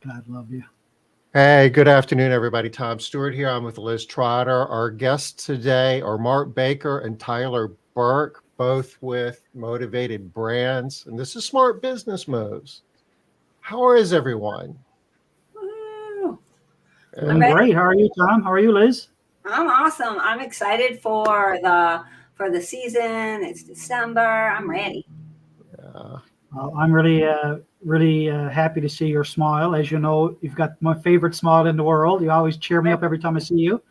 God love you. Hey, good afternoon, everybody. Tom Stewart here. I'm with Liz Trotter. Our guests today are Mark Baker and Tyler Burke, both with Motivated Brands. And this is Smart Business Moves. How is everyone? Woo. I'm Doing ready. great. How are you, Tom? How are you, Liz? I'm awesome. I'm excited for the season. It's December. I'm ready. I'm really happy to see your smile. As you know, you've got my favorite smile in the world. You always cheer me up every time I see you.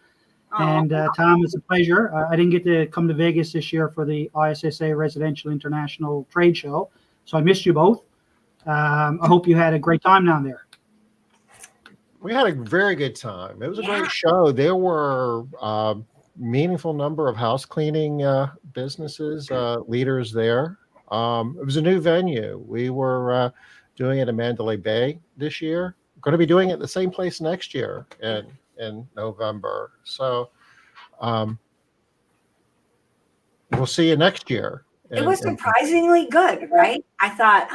And Tom, it's a pleasure. I didn't get to come to Vegas this year for the ISSA Residential International Trade Show, so I missed you both. I hope you had a great time down there. We had a very good time. It was a great show. There were a meaningful number of house cleaning businesses, leaders there. It was a new venue. We were doing it in Mandalay Bay this year. We're going to be doing it at the same place next year in November. So we'll see you next year. It was surprisingly good, right? I thought,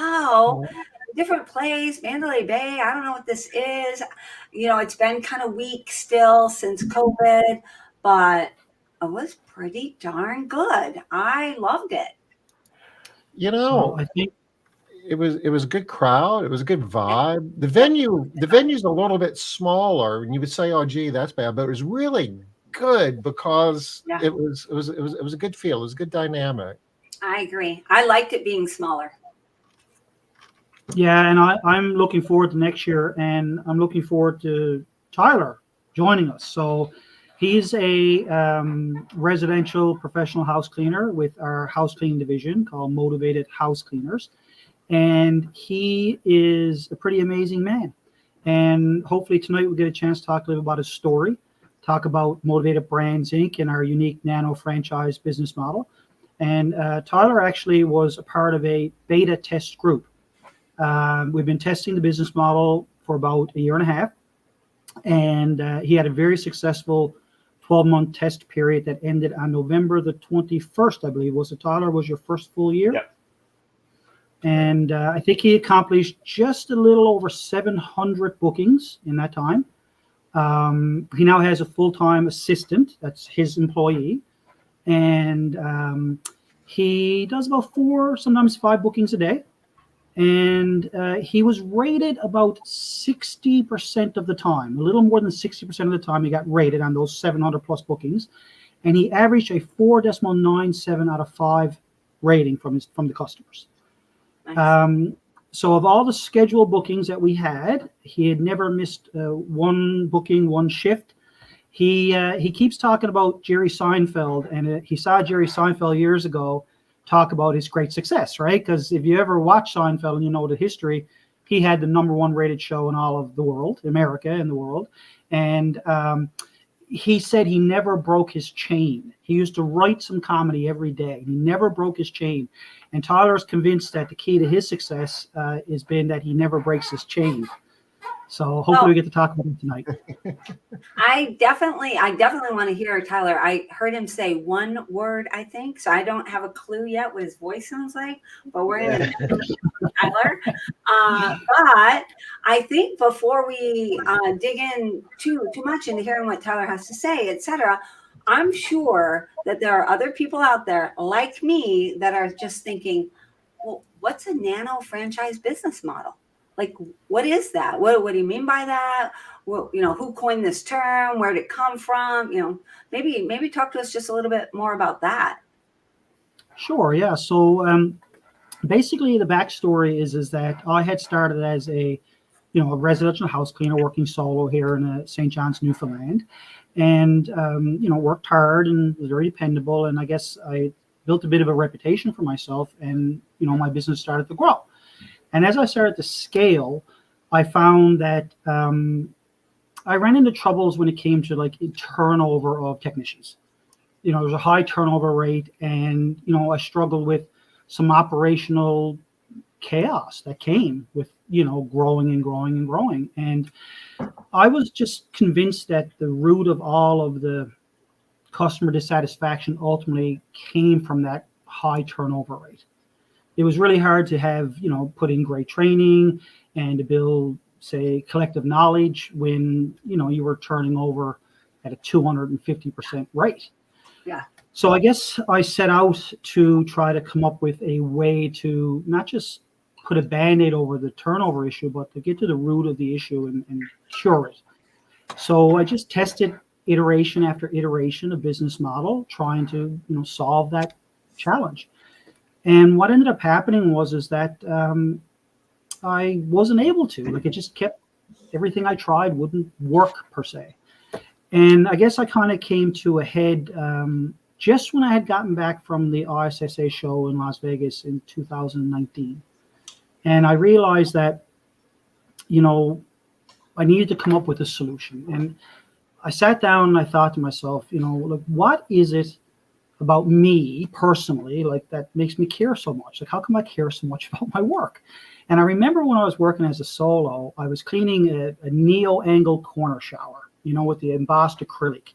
different place, Mandalay Bay. I don't know what this is. You know, it's been kind of weak still since COVID, but it was pretty darn good. I loved it. You know, I think it was a good crowd. It was a good vibe. The venue's a little bit smaller, and you would say, "Oh, gee, that's bad," but it was really good because it was a good feel. It was a good dynamic. I agree. I liked it being smaller. Yeah, and I'm looking forward to next year, and I'm looking forward to Tyler joining us. So he's a residential professional house cleaner with our house cleaning division called Motivated House Cleaners. And he is a pretty amazing man. And hopefully tonight we'll get a chance to talk a little about his story, talk about Motivated Brands, Inc. and our unique Nano-Franchise Business Model. And Tyler actually was a part of a beta test group. We've been testing the business model for about a year and a half. And he had a very successful 12-month test period that ended on November the 21st, I believe. Was it, Tyler? Was your first full year? Yep. And I think he accomplished just a little over 700 bookings in that time. He now has a full-time assistant. That's his employee. And he does about 4, sometimes 5 bookings a day. And he was rated about 60% of the time, a little more than 60% of the time he got rated on those 700 plus bookings. And he averaged a 4.97 out of 5 rating from the customers. Nice. So of all the scheduled bookings that we had, he had never missed one booking, one shift. He keeps talking about Jerry Seinfeld, and he saw Jerry Seinfeld years ago talk about his great success, right? Because if you ever watch Seinfeld and you know the history, he had the #1 rated show in all of the world, America and the world. And he said he never broke his chain. He used to write some comedy every day. He never broke his chain. And Tyler is convinced that the key to his success has been that he never breaks his chain. So hopefully we get to talk about it tonight. I definitely want to hear Tyler. I heard him say one word, I think. So I don't have a clue yet what his voice sounds like, but we're going to Tyler. But I think before we dig in too much into hearing what Tyler has to say, etc., I'm sure that there are other people out there like me that are just thinking, well, what's a nano-franchise business model? Like, what is that? What do you mean by that? Well, who coined this term? Where did it come from? Maybe talk to us just a little bit more about that. Sure. Yeah. So basically, the backstory is that I had started as a residential house cleaner working solo here in St. John's, Newfoundland, and worked hard and was very dependable. And I guess I built a bit of a reputation for myself, and my business started to grow. And as I started to scale, I found that I ran into troubles when it came to turnover of technicians. There's a high turnover rate, and I struggled with some operational chaos that came with growing and growing and growing. And I was just convinced that the root of all of the customer dissatisfaction ultimately came from that high turnover rate. It was really hard to have, put in great training and to build say, collective knowledge when, you were turning over at a 250% rate. Yeah. So I guess I set out to try to come up with a way to not just put a Band-Aid over the turnover issue, but to get to the root of the issue and cure it. So I just tested iteration after iteration of business model, trying to, solve that challenge. And what ended up happening is that I wasn't able to. Like, it just kept, everything I tried wouldn't work per se. And I guess I kind of came to a head just when I had gotten back from the ISSA show in Las Vegas in 2019. And I realized that, I needed to come up with a solution. And I sat down and I thought to myself, like, what is it about me personally, like, that makes me care so much? Like, how come I care so much about my work? And I remember when I was working as a solo, I was cleaning a neo-angle corner shower, with the embossed acrylic.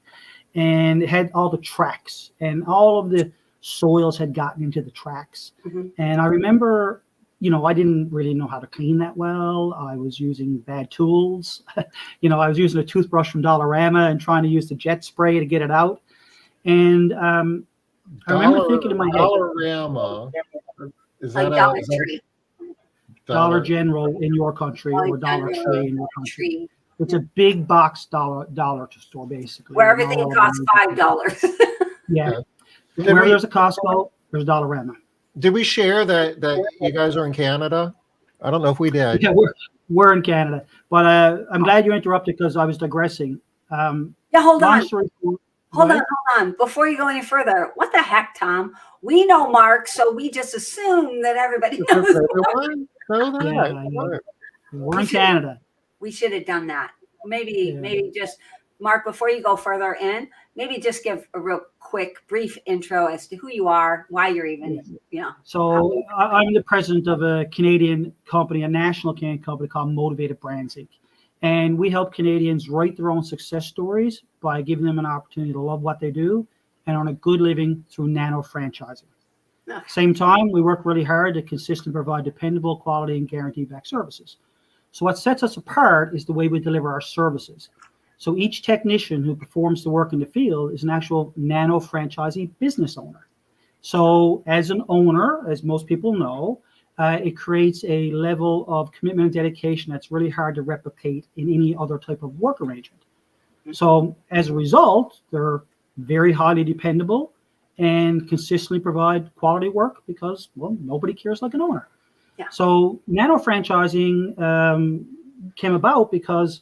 And it had all the tracks, and all of the soils had gotten into the tracks. Mm-hmm. And I remember, I didn't really know how to clean that well. I was using bad tools. I was using a toothbrush from Dollarama and trying to use the jet spray to get it out. And I remember thinking in my head, Dollarama, is that like Dollar Tree? Dollar General in your country, or Dollar Tree in your country. It's a big box dollar store, basically. Where everything costs $5. Yeah. Where there's a Costco, there's Dollarama. Did we share that you guys are in Canada? I don't know if we did. Yeah, we're in Canada. But I'm glad you interrupted, because I was digressing. Hold on. Before you go any further, what the heck, Tom? We know Mark, so we just assume that everybody knows. We're in Canada. We should have done that. Maybe just, Mark, before you go further in, maybe just give a real quick, brief intro as to who you are, why you're even, So I'm the president of a Canadian company, a national Canadian company called Motivated Brands, Inc. And we help Canadians write their own success stories by giving them an opportunity to love what they do and earn a good living through nano-franchising. Same time, we work really hard to consistently provide dependable, quality, and guarantee-backed services. So what sets us apart is the way we deliver our services. So each technician who performs the work in the field is an actual nano-franchisee business owner. So as an owner, as most people know, it creates a level of commitment and dedication that's really hard to replicate in any other type of work arrangement. So as a result, they're very highly dependable and consistently provide quality work because, well, nobody cares like an owner. Yeah. So nano-franchising came about because,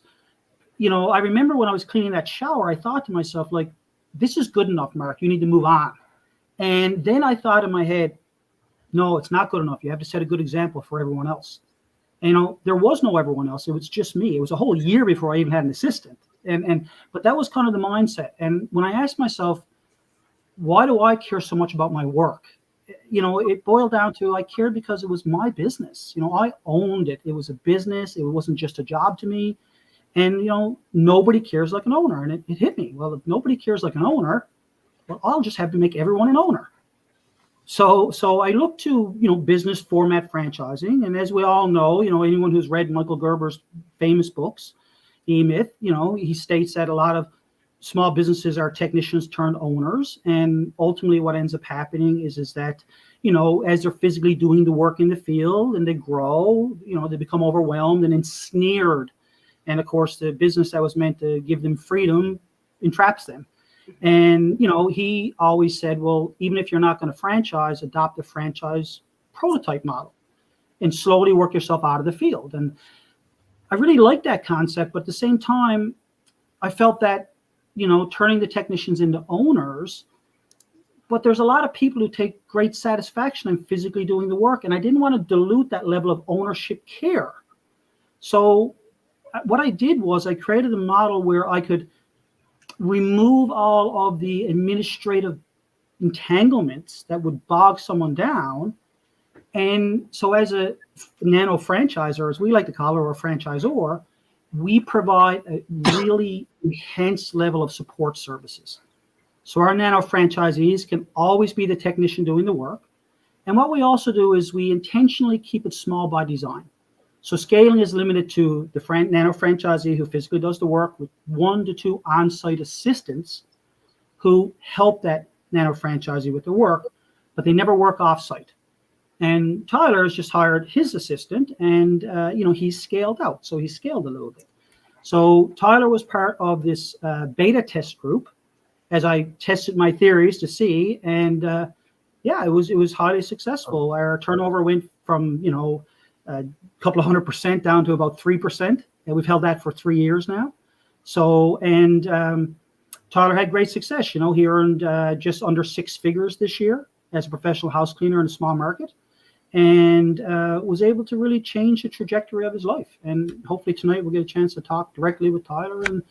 I remember when I was cleaning that shower, I thought to myself, like, this is good enough, Mark. You need to move on. And then I thought in my head, no, it's not good enough. You have to set a good example for everyone else. And, there was no everyone else. It was just me. It was a whole year before I even had an assistant. But that was kind of the mindset. And when I asked myself, why do I care so much about my work? It boiled down to I cared because it was my business. I owned it. It was a business. It wasn't just a job to me. And, nobody cares like an owner. And it hit me. Well, if nobody cares like an owner, well, I'll just have to make everyone an owner. So I looked to, business format franchising. And as we all know, anyone who's read Michael Gerber's famous books, E-Myth, he states that a lot of small businesses are technicians turned owners. And ultimately what ends up happening is that, as they're physically doing the work in the field and they grow, they become overwhelmed and ensnared. And of course, the business that was meant to give them freedom entraps them. And, he always said, well, even if you're not going to franchise, adopt a franchise prototype model and slowly work yourself out of the field. And I really liked that concept. But at the same time, I felt that, turning the technicians into owners, but there's a lot of people who take great satisfaction in physically doing the work. And I didn't want to dilute that level of ownership care. So what I did was I created a model where I could remove all of the administrative entanglements that would bog someone down. And so as a nano franchisor, as we like to call it, or a franchisor, we provide a really enhanced level of support services. So our nano franchisees can always be the technician doing the work. And what we also do is we intentionally keep it small by design. So scaling is limited to the nano franchisee who physically does the work with 1 to 2 on-site assistants who help that nano franchisee with the work, but they never work off-site. And Tyler has just hired his assistant, and he's scaled out. So he scaled a little bit. So Tyler was part of this beta test group as I tested my theories to see, and it was highly successful. Our turnover went from a couple of 100% down to about 3%, and we've held that for 3 years now. So Tyler had great success. He earned just under 6 figures this year as a professional house cleaner in a small market, and was able to really change the trajectory of his life. And hopefully tonight we'll get a chance to talk directly with Tyler, and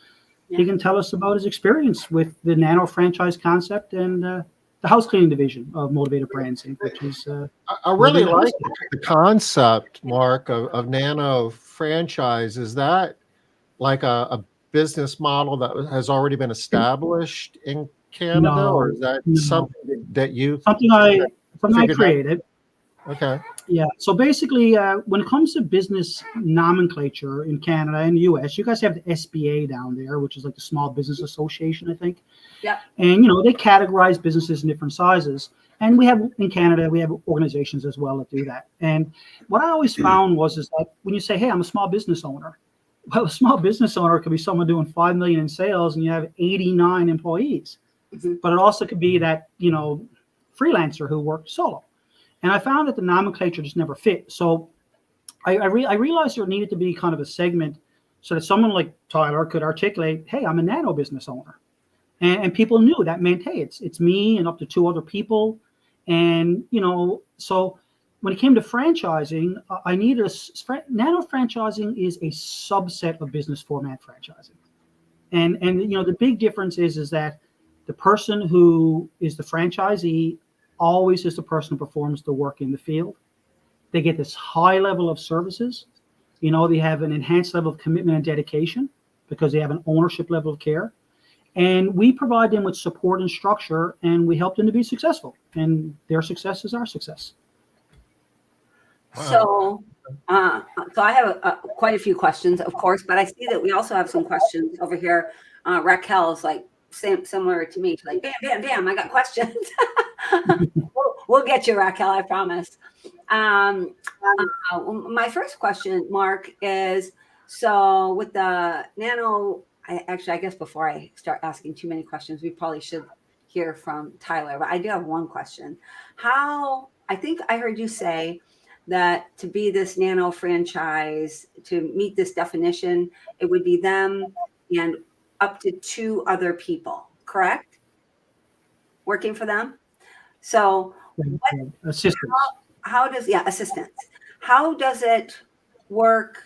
he can tell us about his experience with the Nano franchise concept and the house cleaning division of Motivated Brands, which is I really like the concept, Mark, of Nano franchise. Is that like a business model that has already been established in Canada, or is that something that you something I created? Okay. Yeah. So basically, when it comes to business nomenclature in Canada and the US, you guys have the SBA down there, which is like the Small Business Association, I think. Yeah. And they categorize businesses in different sizes. And we have in Canada, we have organizations as well that do that. And what I always found is that when you say, "Hey, I'm a small business owner," well, a small business owner could be someone doing $5 million in sales, and you have 89 employees. Mm-hmm. But it also could be that freelancer who worked solo. And I found that the nomenclature just never fit. So I realized there needed to be kind of a segment so that someone like Tyler could articulate, "Hey, I'm a nano business owner." And people knew that meant, hey, it's me and up to 2 other people. And, so when it came to franchising, I needed nano franchising is a subset of business format franchising. And the big difference is that the person who is the franchisee always is the person who performs the work in the field. They get this high level of services. They have an enhanced level of commitment and dedication because they have an ownership level of care. And we provide them with support and structure, and we help them to be successful. And their success is our success. Wow. So I have quite a few questions, of course, but I see that we also have some questions over here. Raquel's like similar to me. She's like, bam, bam, bam, I got questions. We'll get you, Raquel, I promise. My first question, Mark, is so with the Nano, I guess before I start asking too many questions, we probably should hear from Tyler, but I do have one question. I think I heard you say that to be this Nano franchise, to meet this definition, it would be them and up to 2 other people, correct? Working for them? So assistants. How does assistants? How does it work?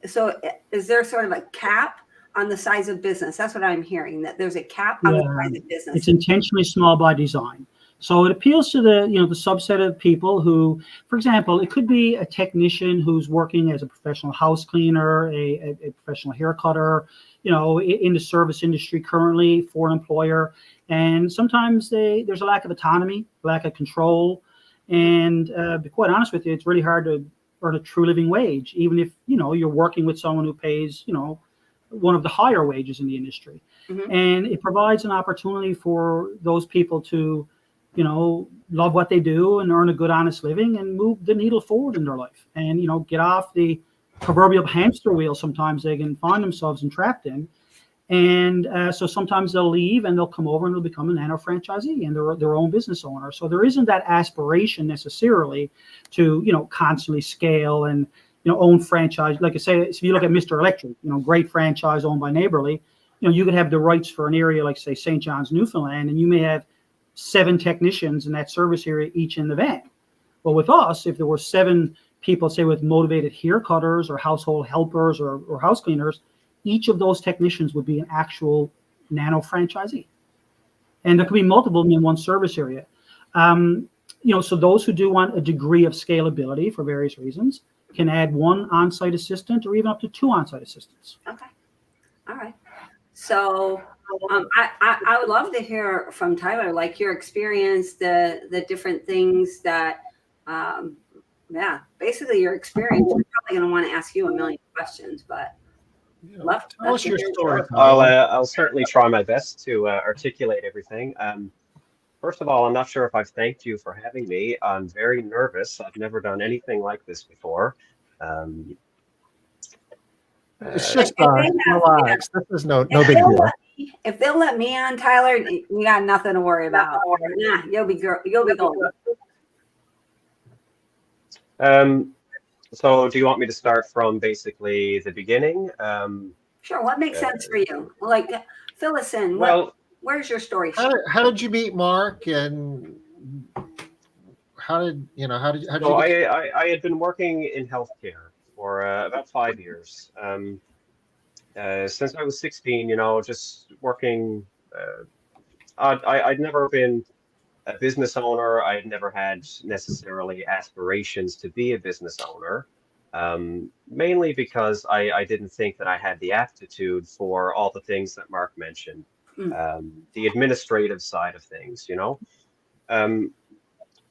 So is there sort of a cap on the size of business? That's what I'm hearing, that there's a cap on the size of business. It's intentionally small by design. So it appeals to the subset of people who, for example, it could be a technician who's working as a professional house cleaner, a professional hair cutter, in the service industry currently for an employer. And sometimes there's a lack of autonomy, lack of control. And to be quite honest with you, it's really hard to earn a true living wage, even if, you're working with someone who pays, one of the higher wages in the industry. Mm-hmm. And it provides an opportunity for those people to, love what they do and earn a good, honest living and move the needle forward in their life and, get off the proverbial hamster wheel sometimes they can find themselves entrapped in. And so sometimes they'll leave and they'll come over and they'll become a Nano franchisee and they're their own business owner. So there isn't that aspiration necessarily to, constantly scale and, own franchise. Like I say, if you look at Mr. Electric, great franchise owned by Neighborly, you could have the rights for an area like, say, St. John's, Newfoundland, and you may have 7 technicians in that service area, each in the van. Well, with us, if there were 7 people, say, with motivated hair cutters or household helpers or house cleaners, each of those technicians would be an actual Nano franchisee. And there could be multiple in one service area. So those who do want a degree of scalability for various reasons can add 1 on-site assistant or even up to 2 on-site assistants. Okay. All right. So I would love to hear from Tyler, like your experience, the different things that Yeah, basically your experience. We're probably going to want to ask you a million questions, but Tell us your story. I'll certainly try my best to articulate everything. First of all, I'm not sure if I've thanked you for having me. I'm very nervous. I've never done anything like this before. Um, It's just If they have- relax. This is no big deal. If they'll let me on, Tyler, you got nothing to worry about. Yeah, you'll be golden. So do you want me to start from basically the beginning? Sure. What makes sense for you? Like, fill us in. Well, Where's your story? How did you meet Mark, and how did you so get I had been working in healthcare for about 5 years. Since I was 16, just working. I'd never been a business owner. I had never had necessarily aspirations to be a business owner, mainly because I didn't think that I had the aptitude for all the things that Mark mentioned, the administrative side of things.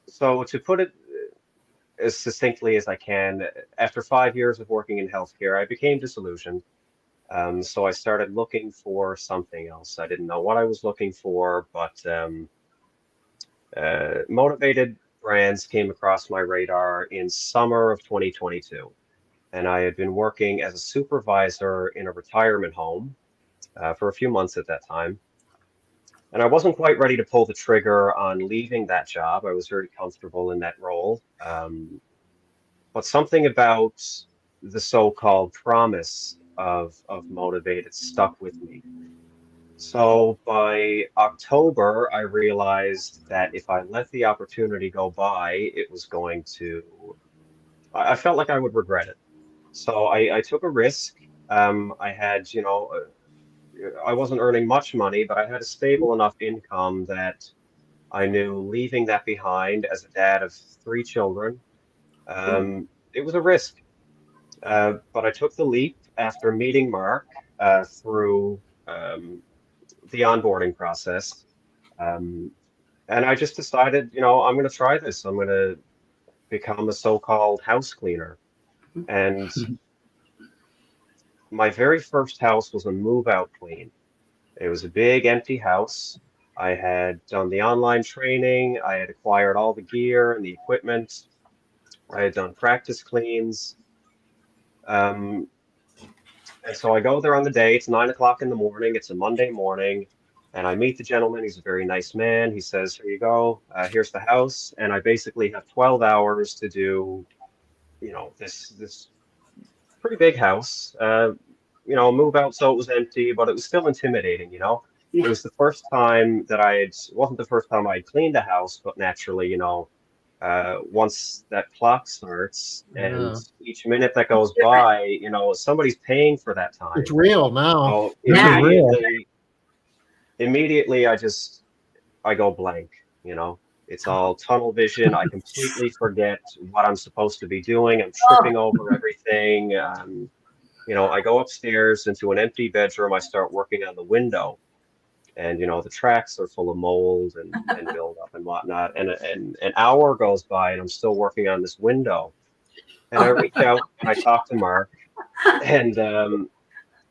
So to put it as succinctly as I can, after 5 years of working in healthcare, I became disillusioned. So I started looking for something else. I didn't know what I was looking for, but Motivated Brands came across my radar in summer of 2022. And I had been working as a supervisor in a retirement home for a few months at that time. And I wasn't quite ready to pull the trigger on leaving that job. I was very comfortable in that role. But something about the so-called promise of Motivated stuck with me. So by October, I realized that if I let the opportunity go by, I felt like I would regret it. So I took a risk. I had, I wasn't earning much money, but I had a stable enough income that I knew leaving that behind as a dad of 3 children, it was a risk. But I took the leap after meeting Mark through the onboarding process. And I just decided, I'm going to try this. I'm going to become a so-called house cleaner. And my very first house was a move-out clean. It was a big empty house. I had done the online training. I had acquired all the gear and the equipment. I had done practice cleans. And so I go there on the day. It's 9 o'clock in the morning. It's a Monday morning. And I meet the gentleman. He's a very nice man. He says, here you go. Here's the house. And I basically have 12 hours to do, this pretty big house. Move out so it was empty, but it was still intimidating. Yeah. It was the first time that wasn't the first time I'd cleaned a house, but naturally, once that clock starts and each minute that goes by, somebody's paying for that time. It's real now. So Yeah. immediately I go blank, It's all tunnel vision. I completely forget what I'm supposed to be doing. I'm tripping over everything. I go upstairs into an empty bedroom. I start working on the window. And the tracks are full of mold and buildup and whatnot. And an hour goes by, and I'm still working on this window. And I reach out and I talk to Mark, and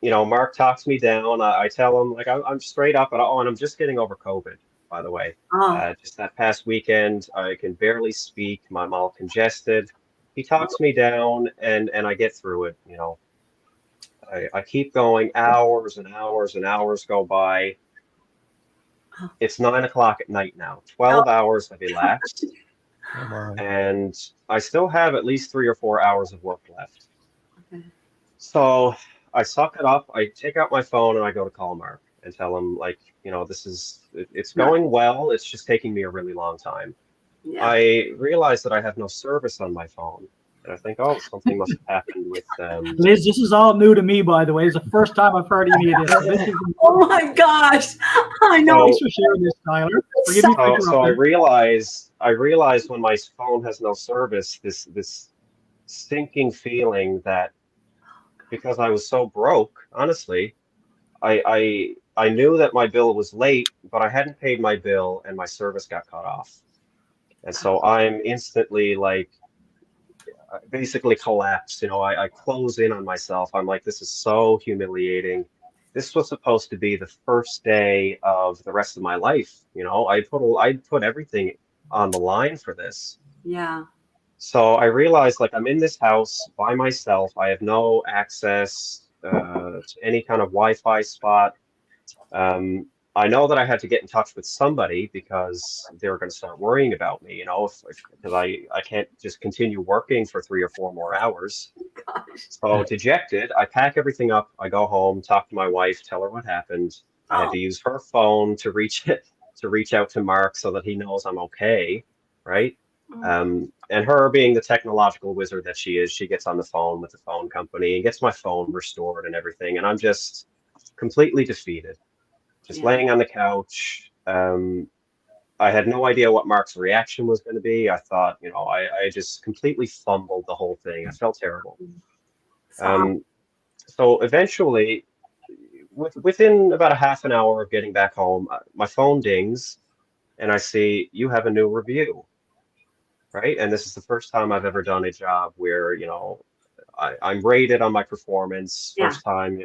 Mark talks me down. I tell him I'm straight up, and I'm just getting over COVID, by the way. Just that past weekend, I can barely speak. I'm all congested. He talks me down, and I get through it. I keep going. Hours and hours and hours go by. It's 9 o'clock at night now. 12 hours have elapsed, and I still have at least 3 or 4 hours of work left. Okay. So I suck it up. I take out my phone and I go to call Mark and tell him, it's going well. It's just taking me a really long time. Yeah. I realize that I have no service on my phone. And I think, something must have happened with Liz, this is all new to me, by the way. It's the first time I've heard any of this. Oh my gosh! I know. Thanks for sharing this, Tyler. Forgive me for So I interrupting. realize when my phone has no service, this sinking feeling that because I was so broke, honestly, I knew that my bill was late, but I hadn't paid my bill and my service got cut off. And so I'm instantly basically collapse. I close in on myself. I'm like, this is so humiliating. This was supposed to be the first day of the rest of my life. I put everything on the line for this. Yeah. So I realized, like, I'm in this house by myself. I have no access to any kind of Wi-Fi spot. Um, I know that I had to get in touch with somebody because they were going to start worrying about me, because I can't just continue working for 3 or 4 more hours. Gosh. So dejected, I pack everything up. I go home, talk to my wife, tell her what happened. I had to use her phone to reach out to Mark so that he knows I'm okay, right? And her being the technological wizard that she is, she gets on the phone with the phone company and gets my phone restored and everything. And I'm just completely defeated, just laying on the couch. I had no idea what Mark's reaction was going to be. I thought, I just completely fumbled the whole thing. I felt terrible. So eventually, within about a half an hour of getting back home, my phone dings and I see you have a new review, right? And this is the first time I've ever done a job where, I'm rated on my performance. First time,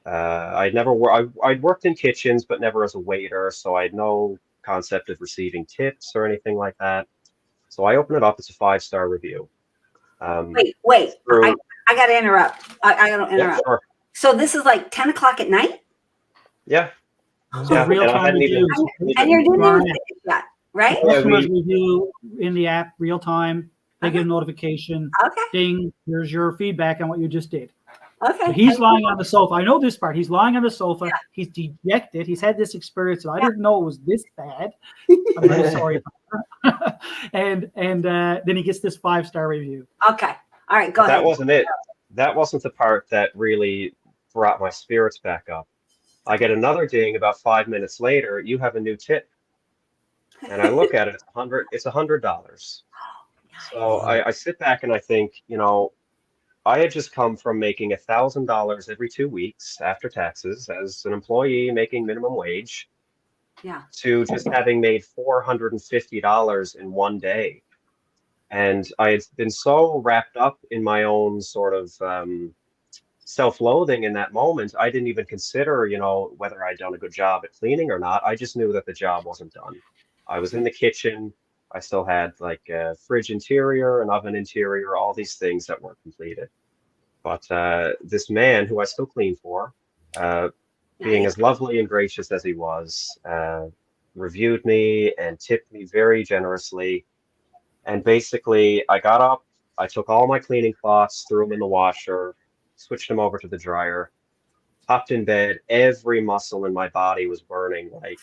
I'd worked in kitchens, but never as a waiter. So I had no concept of receiving tips or anything like that. So I open it up. It's a 5-star review. Wait. I got to interrupt. I got to interrupt. Yeah, sure. So this is like 10 o'clock at night? Yeah. So real time reviews. And you're doing that, right? Customers review in the app real time. They get a notification. Okay. Ding, here's your feedback on what you just did. Okay. So he's lying on the sofa. I know this part. He's lying on the sofa. Yeah. He's dejected. He's had this experience. And I didn't know it was this bad. I'm very sorry. and then he gets this 5-star review. Okay. All right. Go ahead. That wasn't it. That wasn't the part that really brought my spirits back up. I get another ding about 5 minutes later. You have a new tip. And I look at it. It's $100. So I sit back and I think, I had just come from making $1,000 every 2 weeks after taxes as an employee making minimum wage, to just having made $450 in one day. And I had been so wrapped up in my own sort of self-loathing in that moment, I didn't even consider, whether I'd done a good job at cleaning or not. I just knew that the job wasn't done. I was in the kitchen. I still had like a fridge interior, an oven interior, all these things that weren't completed. But this man who I still clean for, being as lovely and gracious as he was, reviewed me and tipped me very generously. And basically, I got up, I took all my cleaning cloths, threw them in the washer, switched them over to the dryer, hopped in bed. Every muscle in my body was burning like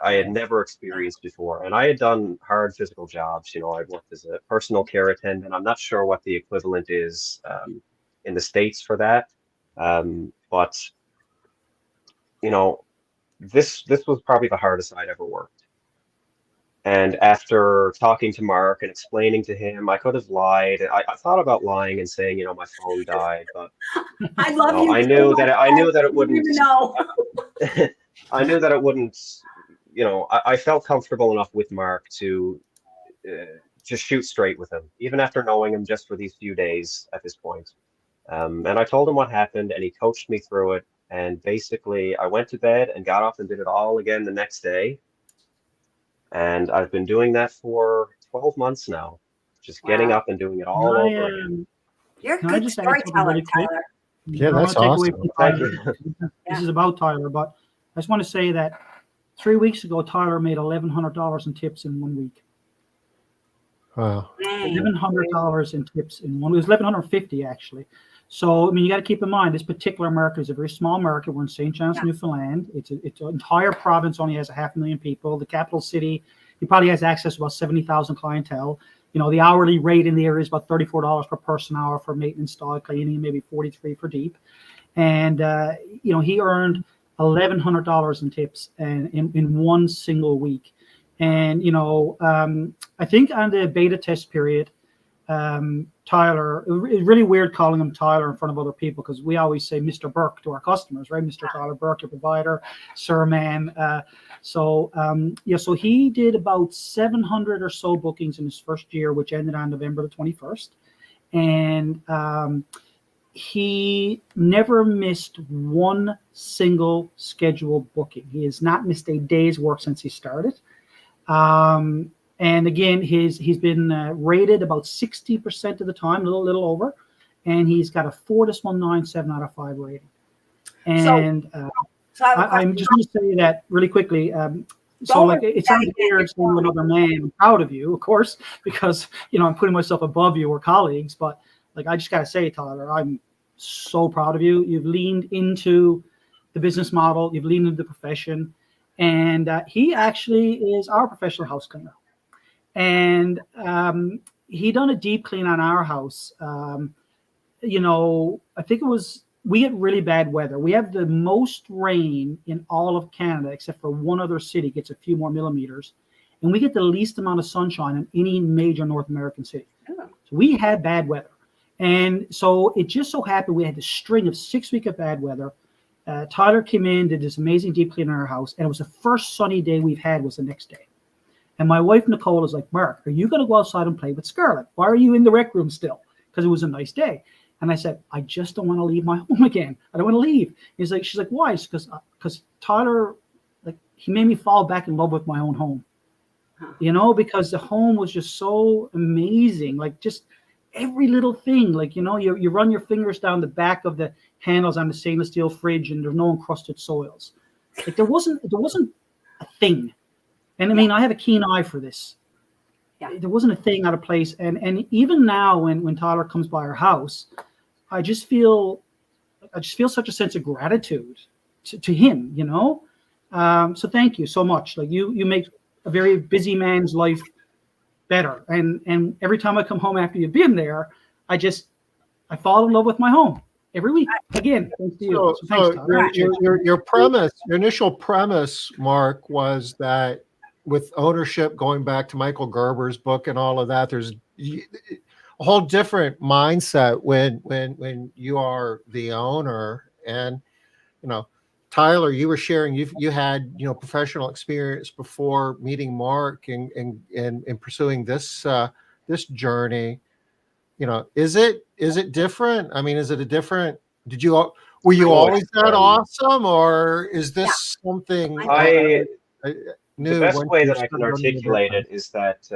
I had never experienced before. And I had done hard physical jobs. I'd worked as a personal care attendant. I'm not sure what the equivalent is in the States for that. But, this was probably the hardest I'd ever worked. And after talking to Mark and explaining to him, I could have lied. I thought about lying and saying, my phone died, but I love you. I knew that it wouldn't. No. I knew that it wouldn't. I felt comfortable enough with Mark to just shoot straight with him, even after knowing him just for these few days at this point. And I told him what happened, and he coached me through it. And basically, I went to bed and got up and did it all again the next day. And I've been doing that for 12 months now, just getting up and doing it all over again. You're a good storyteller, Tyler. Yeah, that's awesome. This is about Tyler, but I just want to say that 3 weeks ago, Tyler made $1,100 in tips in 1 week. Wow. $1,100 in tips in 1 week. It was $1,150 actually. So, you got to keep in mind, this particular market is a very small market. We're in St. John's, Newfoundland. It's an entire province, only has 500,000 people. The capital city, he probably has access to about 70,000 clientele. The hourly rate in the area is about $34 per person hour for maintenance, stall cleaning, maybe $43 for deep. And, he earned $1,100 in tips in one single week. And, I think on the beta test period, Tyler, it's really weird calling him Tyler in front of other people because we always say Mr. Burke to our customers, right? Mr. Tyler Burke, your provider, sir, man. So he did about 700 or so bookings in his first year, which ended on November the 21st. And he never missed one single scheduled booking. He has not missed a day's work since he started. And again, he's been rated about 60% of the time, a little over, and he's got a 4.197 out of 5 rating. And I'm just going to say that really quickly. So like it sounds weird saying to another man, I'm proud of you, of course, because I'm putting myself above you or colleagues, but like I just got to say, Tyler, I'm so proud of you. You've leaned into the business model, you've leaned into the profession, and he actually is our professional house cleaner. And he done a deep clean on our house. I think we get really bad weather. We have the most rain in all of Canada, except for one other city gets a few more millimeters. And we get the least amount of sunshine in any major North American city. So we had bad weather. And so it just so happened we had this string of 6 weeks of bad weather. Tyler came in, did this amazing deep clean in our house. And it was the first sunny day we've had was the next day. And my wife, Nicole, is like, Mark, are you going to go outside and play with Scarlett? Why are you in the rec room still? Because it was a nice day. And I said, I just don't want to leave my home again. I don't want to leave. She's like, why? Because Tyler, like, he made me fall back in love with my own home. Because the home was just so amazing. Like just every little thing, like, you run your fingers down the back of the handles on the stainless steel fridge and there's no encrusted soils. Like there wasn't a thing. And I mean, I have a keen eye for this. Yeah. There wasn't a thing out of place. And even now when Tyler comes by our house, I just feel such a sense of gratitude to him, So thank you so much. Like you make a very busy man's life better. And every time I come home after you've been there, I fall in love with my home every week. Again, thanks to you. So thanks, Tyler. Your initial premise, Mark, was that with ownership going back to Michael Gerber's book and all of that, there's a whole different mindset when you are the owner. And Tyler, you were sharing you had professional experience before meeting Mark and pursuing this journey. Is it different? I mean, is it a different? Were you always that awesome, or is this something new? The best way that I can articulate it is that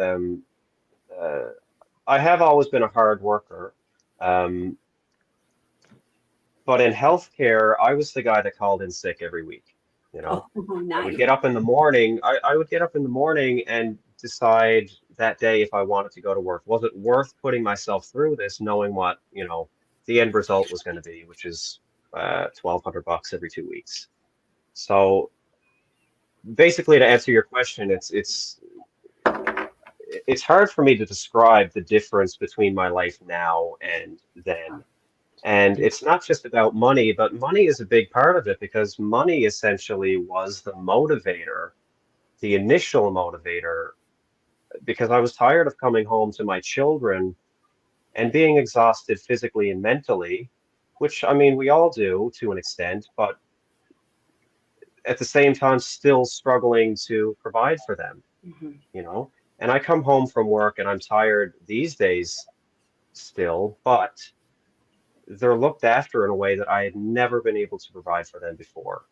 I have always been a hard worker. But in healthcare, I was the guy that called in sick every week. Nice. I would get up in the morning. I would get up in the morning and decide that day if I wanted to go to work. Was it worth putting myself through this, knowing what the end result was going to be, which is $1,200 every 2 weeks. So basically, to answer your question, it's hard for me to describe the difference between my life now and then. And it's not just about money, but money is a big part of it, because money essentially was the motivator, the initial motivator, because I was tired of coming home to my children and being exhausted physically and mentally, which, I mean, we all do to an extent, but at the same time, still struggling to provide for them, And I come home from work and I'm tired these days still, but they're looked after in a way that I had never been able to provide for them before.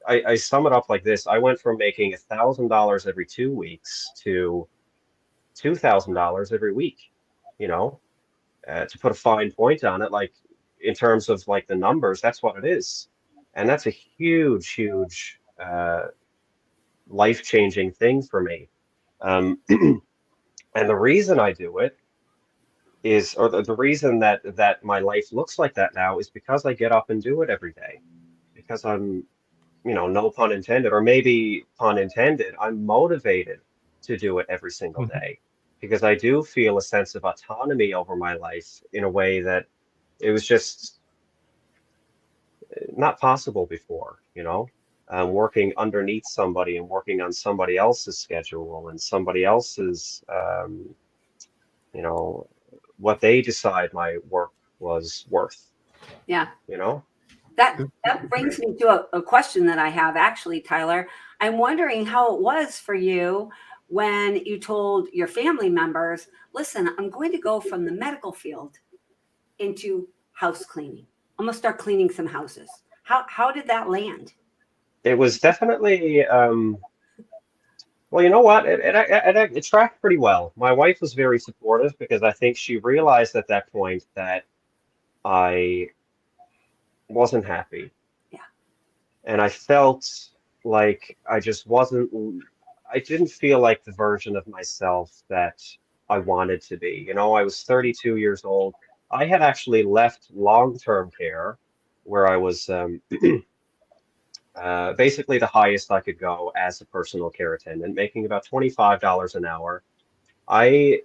I sum it up like this. I went from making $1,000 every 2 weeks to $2,000 every week, to put a fine point on it, like in terms of like the numbers, that's what it is. And that's a huge, huge life-changing thing for me. And the reason I do it is, or the reason that my life looks like that now, is because I get up and do it every day. Because I'm, no pun intended, or maybe pun intended, I'm motivated to do it every single day. Because I do feel a sense of autonomy over my life in a way that it was just not possible before, working underneath somebody and working on somebody else's schedule and somebody else's, what they decide my work was worth. Yeah. That brings me to a question that I have, actually, Tyler. I'm wondering how it was for you when you told your family members, listen, I'm going to go from the medical field into house cleaning. I'm going to start cleaning some houses. How did that land? It was definitely, well, you know what? It tracked pretty well. My wife was very supportive because I think she realized at that point that I wasn't happy. Yeah. And I felt like I didn't feel like the version of myself that I wanted to be. You know, I was 32 years old. I had actually left long-term care where I was basically the highest I could go as a personal care attendant, making about $25 an hour. I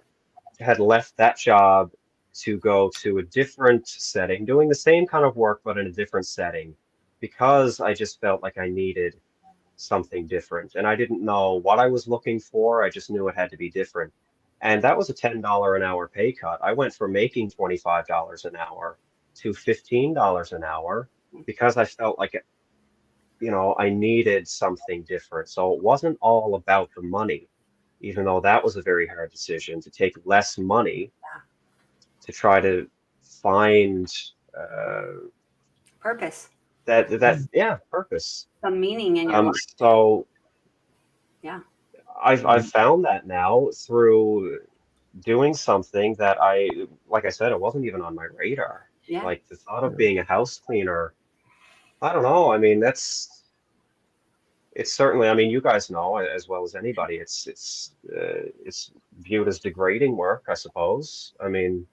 had left that job to go to a different setting, doing the same kind of work, but in a different setting, because I just felt like I needed something different. And I didn't know what I was looking for. I just knew it had to be different. And that was a $10 an hour pay cut. I went from making $25 an hour to $15 an hour because I felt like I needed something different. So it wasn't all about the money, even though that was a very hard decision to take less money to try to find Purpose. Purpose. Some meaning in your life. So yeah, I've found that now through doing something that like I said, it wasn't even on my radar. Yeah. Like the thought of being a house cleaner, I don't know. I mean, it's certainly, I mean, you guys know as well as anybody, it's viewed as degrading work, I suppose. I mean,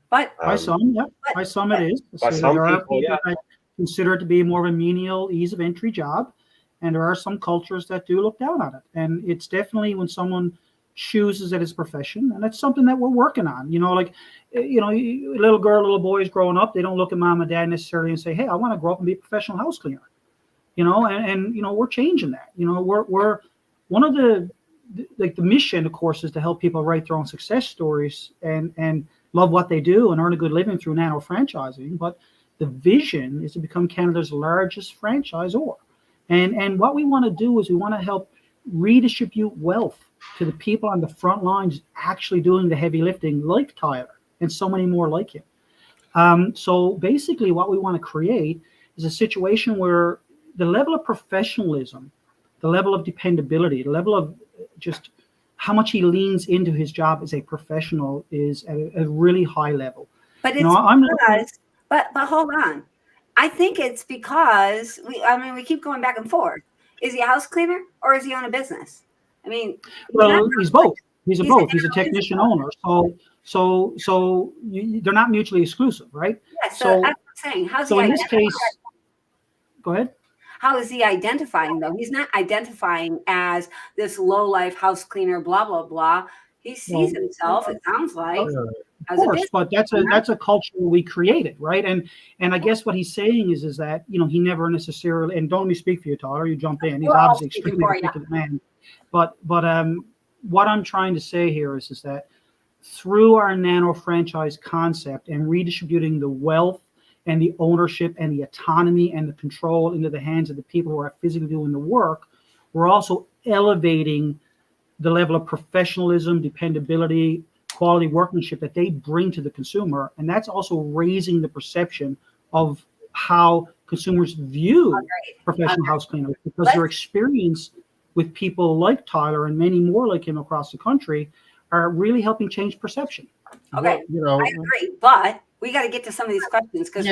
But By some, yeah. By some it is. By So some there are people, yeah. that consider it to be more of a menial, ease of entry job, and there are some cultures that do look down on it. And it's definitely when someone chooses it as a profession, and that's something that we're working on. Like, little girl, little boys growing up, they don't look at mom and dad necessarily and say, "Hey, I want to grow up and be a professional house cleaner." And we're changing that. We're one of the mission, of course, is to help people write their own success stories and love what they do and earn a good living through nano-franchising. But the vision is to become Canada's largest franchisor. And what we want to do is we want to help redistribute wealth to the people on the front lines actually doing the heavy lifting, like Tyler and so many more like him. So basically what we want to create is a situation where the level of professionalism, the level of dependability, the level of just how much he leans into his job as a professional is at a really high level. But it's but hold on. I think it's because we keep going back and forth. Is he a house cleaner or is he on a business? I mean, he's both. He's a technician owner. So they're not mutually exclusive, right? Yeah. So that's what I'm saying. How's he in this case? Go ahead. How is he identifying though? He's not identifying as this low life house cleaner, blah blah blah. He sees himself. It sounds like. Of course, but that's a culture we created, right? And I guess what he's saying is that he never necessarily, and don't let me speak for you, Tyler. You jump in. He's obviously extremely articulate man. But what I'm trying to say here is that through our nano-franchise concept and redistributing the wealth and the ownership and the autonomy and the control into the hands of the people who are physically doing the work, we're also elevating the level of professionalism, dependability, quality workmanship that they bring to the consumer. And that's also raising the perception of how consumers view professional house cleaners, because their experience with people like Tyler and many more like him across the country are really helping change perception. Okay, I agree, but we got to get to some of these questions because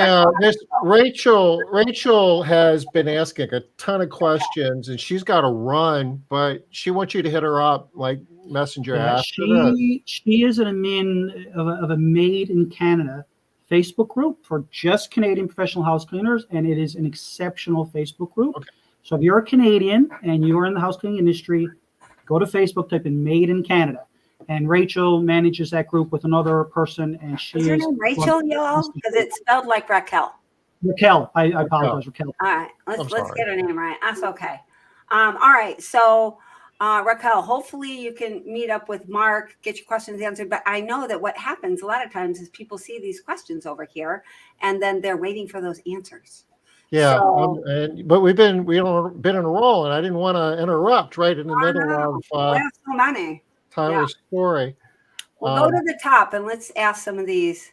Rachel has been asking a ton of questions and she's got to run, but she wants you to hit her up like messenger after this. She is an admin of a Made in Canada Facebook group for just Canadian professional house cleaners, and it is an exceptional Facebook group. Okay. So if you're a Canadian and you're in the house cleaning industry, go to Facebook, type in Made in Canada. And Rachel manages that group with another person, and she is her name Rachel, y'all? Because it's spelled like Raquel. Raquel, I apologize, Raquel. All right, let's get her name right. That's okay. All right, so Raquel, hopefully you can meet up with Mark, get your questions answered. But I know that what happens a lot of times is people see these questions over here, and then they're waiting for those answers. Yeah, So, but we've been in a roll, and I didn't want to interrupt right in the I middle know. of We have so many. Yeah. Tyler's story. We'll go to the top and let's ask some of these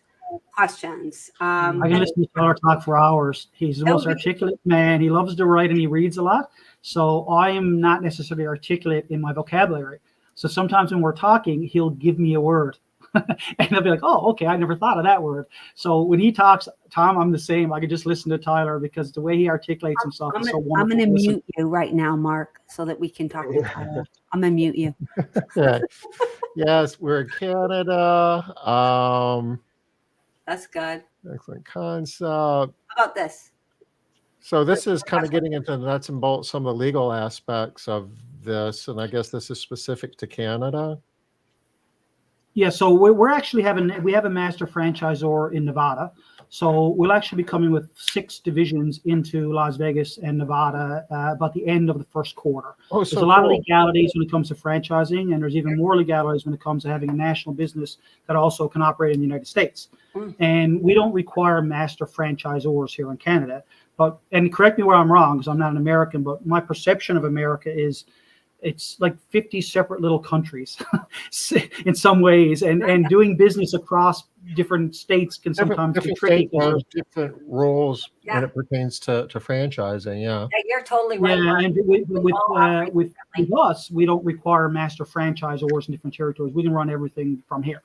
questions. I can listen to Tyler talk for hours. He's the most articulate man. He loves to write and he reads a lot. So I am not necessarily articulate in my vocabulary. So sometimes when we're talking, he'll give me a word. And I'll be like, oh, okay, I never thought of that word. So when he talks, Tom, I'm the same. I could just listen to Tyler because the way he articulates himself is so wonderful. I'm going to mute you right now, Mark, so that we can talk to Tyler. I'm going to mute you. Yeah. Yes, we're in Canada. That's good. Excellent concept. How about this? So this is kind of getting into the nuts and bolts, some of the legal aspects of this, and I guess this is specific to Canada. Yeah, so we're actually we have a master franchisor in Nevada. So we'll actually be coming with 6 divisions into Las Vegas and Nevada about the end of the first quarter. Oh, there's a lot of legalities when it comes to franchising, and there's even more legalities when it comes to having a national business that also can operate in the United States. And we don't require master franchisors here in Canada. But, and correct me where I'm wrong, because I'm not an American, but my perception of America is it's like 50 separate little countries in some ways, and doing business across different states can sometimes be tricky. Different rules when it pertains to franchising. Yeah, you're totally right. Yeah, and with us, we don't require master franchisors in different territories. We can run everything from here.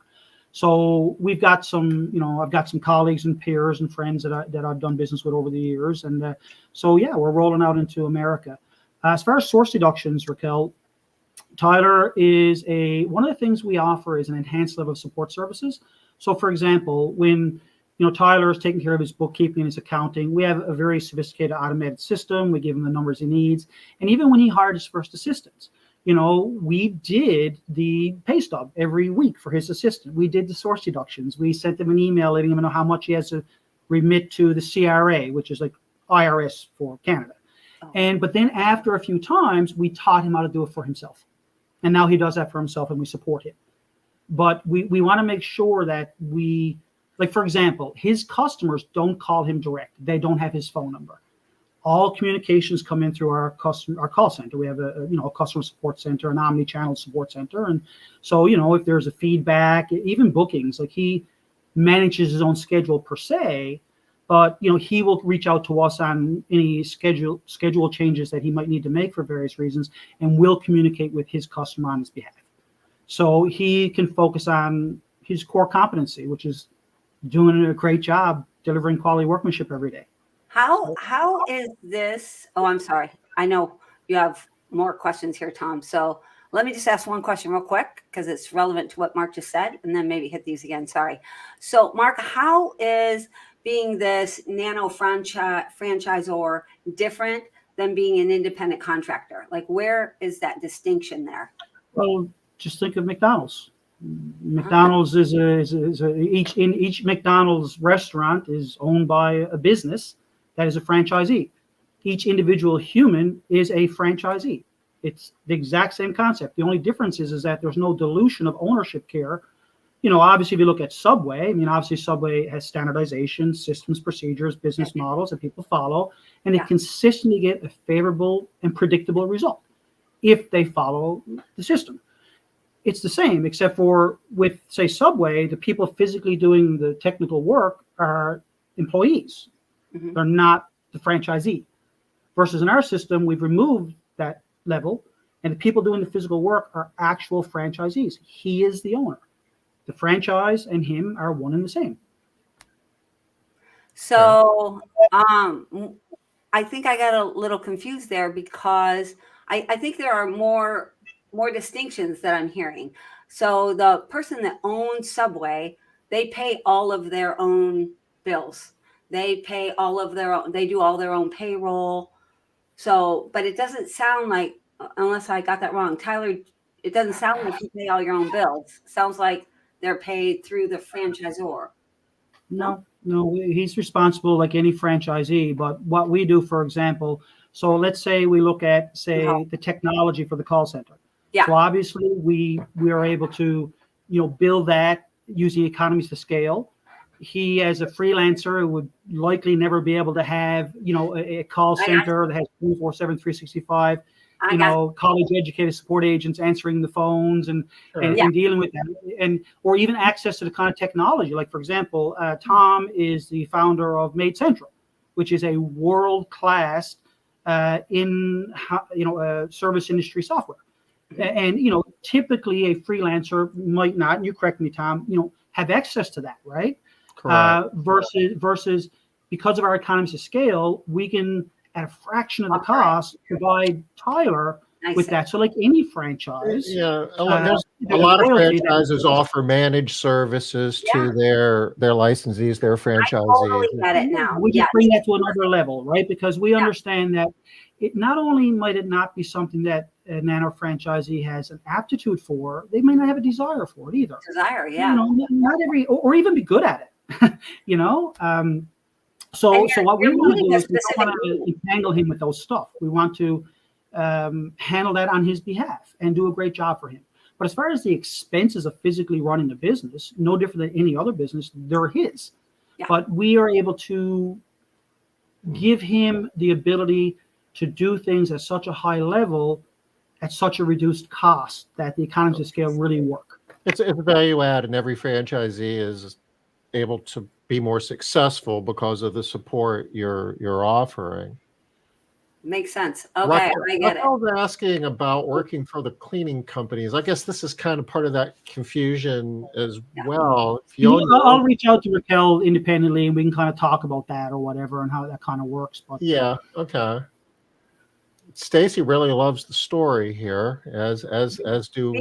So we've got some, I've got some colleagues and peers and friends that I've done business with over the years, and so yeah, we're rolling out into America. As far as source deductions, Raquel, Tyler is one of the things we offer is an enhanced level of support services. So, for example, when Tyler is taking care of his bookkeeping and his accounting, we have a very sophisticated automated system. We give him the numbers he needs, and even when he hired his first assistants, we did the pay stub every week for his assistant. We did the source deductions. We sent him an email letting him know how much he has to remit to the CRA, which is like IRS for Canada. But then after a few times, we taught him how to do it for himself. And now he does that for himself and we support him. But we want to make sure that like, for example, his customers don't call him direct. They don't have his phone number. All communications come in through our call center. We have a customer support center, an omni-channel support center. And so, if there's a feedback, even bookings, like he manages his own schedule per se, but he will reach out to us on any schedule changes that he might need to make for various reasons, and we'll communicate with his customer on his behalf. So he can focus on his core competency, which is doing a great job delivering quality workmanship every day. How is this? Oh, I'm sorry. I know you have more questions here, Tom. So let me just ask one question real quick because it's relevant to what Mark just said, and then maybe hit these again. Sorry. So, Mark, how is being this franchisor different than being an independent contractor? Like, where is that distinction there? Well, just think of McDonald's. McDonald's is each McDonald's restaurant is owned by a business that is a franchisee. Each individual human is a franchisee. It's the exact same concept. The only difference is that there's no dilution of ownership care. Obviously, if you look at Subway, obviously Subway has standardization, systems, procedures, business models that people follow, and they consistently get a favorable and predictable result if they follow the system. It's the same, except for with, say, Subway, the people physically doing the technical work are employees. Mm-hmm. They're not the franchisee. Versus in our system, we've removed that level, and the people doing the physical work are actual franchisees. He is the owner. The franchise and him are one and the same. So I think I got a little confused there because I think there are more distinctions that I'm hearing. So the person that owns Subway, they pay all of their own bills. They pay all of their own, they do all their own payroll. So, but it doesn't sound like, unless I got that wrong, Tyler, it doesn't sound like you pay all your own bills. It sounds like they're paid through the franchisor. No, he's responsible like any franchisee. But what we do, for example, so let's say we look at, the technology for the call center. Yeah. So obviously we are able to, build that using economies of scale. he, as a freelancer, would likely never be able to have, a call center that has 24/7, 365. College educated support agents answering the phones and dealing with that, or even access to the kind of technology. Like, for example, Tom is the founder of Made Central, which is a world-class service industry software. And typically a freelancer might not, and you correct me, Tom, have access to that, right? Versus because of our economies of scale, we can, at a fraction of the cost, provide Tyler with that. So, like any franchise, there's a lot of franchises offer managed services to their licensees, their franchisees. I totally get it now. We just bring that to another level, right? Because we understand that it not only might it not be something that a Nano franchisee has an aptitude for, they may not have a desire for it either. Not every, or even be good at it. So what we want to do is we don't want to entangle him with those stuff. We want to handle that on his behalf and do a great job for him. But as far as the expenses of physically running the business, no different than any other business, they're his. Yeah. But we are able to give him the ability to do things at such a high level at such a reduced cost that the economies of scale really work. It's a value add, and every franchisee is able to be more successful because of the support you're offering. Makes sense. Okay, I get it. I was asking about working for the cleaning companies. I guess this is kind of part of that confusion as well. I'll reach out to Raquel independently, and we can kind of talk about that or whatever and how that kind of works. But okay. Stacy really loves the story here, as do